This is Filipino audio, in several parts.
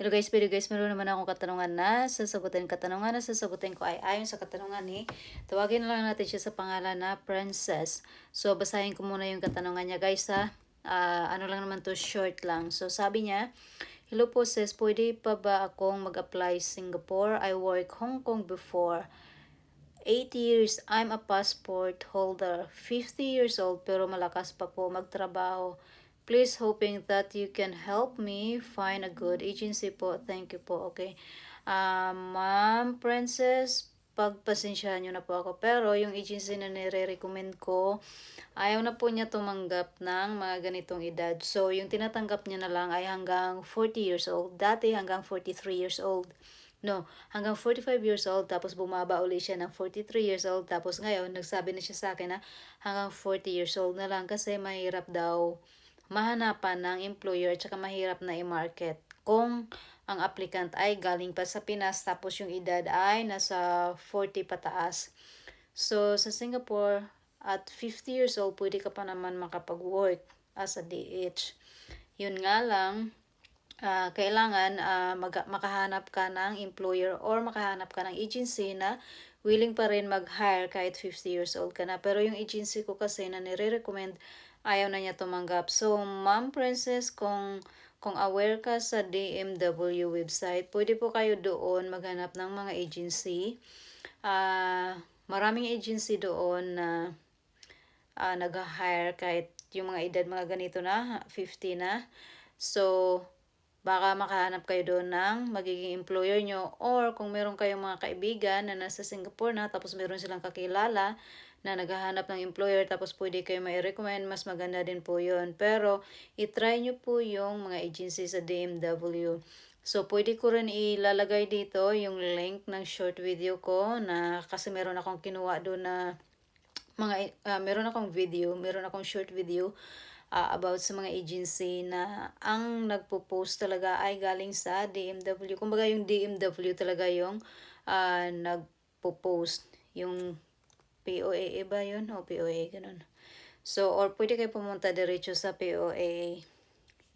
Hello guys, pero guys, meron naman akong katanungan na sasagutin. Katanungan na sasagutin ko ay ayon sa katanungan ni, tawagin na lang natin siya sa pangalan na Princess. So, basahin ko muna yung katanungan niya guys ha. Ano lang naman to, short lang. So, sabi niya, hello po sis, pwede pa ba akong mag-apply Singapore? I work Hong Kong before. 8 years, I'm a passport holder. 50 years old pero malakas pa po magtrabaho. Please hoping that you can help me find a good agency po. Thank you po. Okay. Ma'am Princess, pagpasensyahan nyo na po ako. Pero yung agency na nire-recommend ko, ayaw na po niya tumanggap ng mga ganitong edad. So, yung tinatanggap niya na lang ay hanggang 40 years old. Dati hanggang 43 years old. No, hanggang 45 years old, tapos bumaba uli siya ng 43 years old, tapos ngayon, nagsabi na siya sa akin na hanggang 40 years old na lang kasi mahirap daw mahanapan ng employer at saka mahirap na i-market kung ang applicant ay galing pa sa Pinas tapos yung edad ay nasa 40 pataas. So, sa Singapore, at 50 years old, pwede ka pa naman makapag-work as a DH. Yun nga lang, kailangan makahanap ka ng employer or makahanap ka ng agency na willing pa rin mag-hire kahit 50 years old ka na. Pero yung agency ko kasi na nire-recommend, ayaw na niya tumanggap. So, Ma'am Princess, kung aware ka sa DMW website, pwede po kayo doon maghanap ng mga agency. Maraming agency doon na nag-hire kahit yung mga edad mga ganito na, 50 na. So, baka makahanap kayo doon ng magiging employer nyo, or kung meron kayong mga kaibigan na nasa Singapore na tapos meron silang kakilala na naghahanap ng employer tapos pwede kayo mai-recommend, mas maganda din po yun. Pero itry nyo po yung mga agency sa DMW. So pwede ko rin ilalagay dito yung link ng short video ko na kasi meron akong kinuha doon na meron akong short video about sa mga agency na ang nagpo-post talaga ay galing sa DMW. Kumbaga yung DMW talaga yung nagpo-post. Yung POAA ba yun? O POAA, ganun. So, or pwede kayo pumunta diretso sa POAA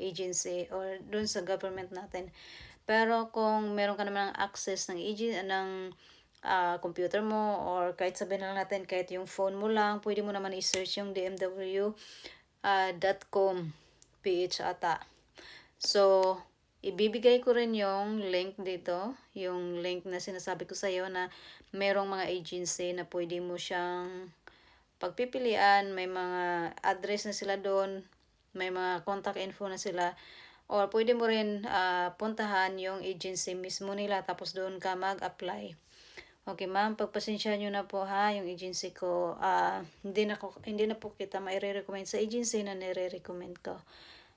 agency or dun sa government natin. Pero kung meron ka naman ng access ng computer mo, or kahit sabihin na lang natin kahit yung phone mo lang, pwede mo naman i-search yung DMW.com PH ata. So, ibibigay ko rin yung link dito, yung link na sinasabi ko sa iyo na merong mga agency na pwede mo siyang pagpipilian, may mga address na sila doon, may mga contact info na sila, or pwede mo rin puntahan yung agency mismo nila tapos doon ka mag-apply. Okay ma'am, pagpasensya nyo na po ha, yung agency ko, hindi na po kita maire-recommend sa agency na nire-recommend ko.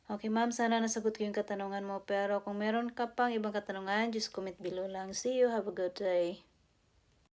Okay ma'am, sana nasagot ko yung katanungan mo, pero kung meron ka pang ibang katanungan, just comment below lang. See you, have a good day.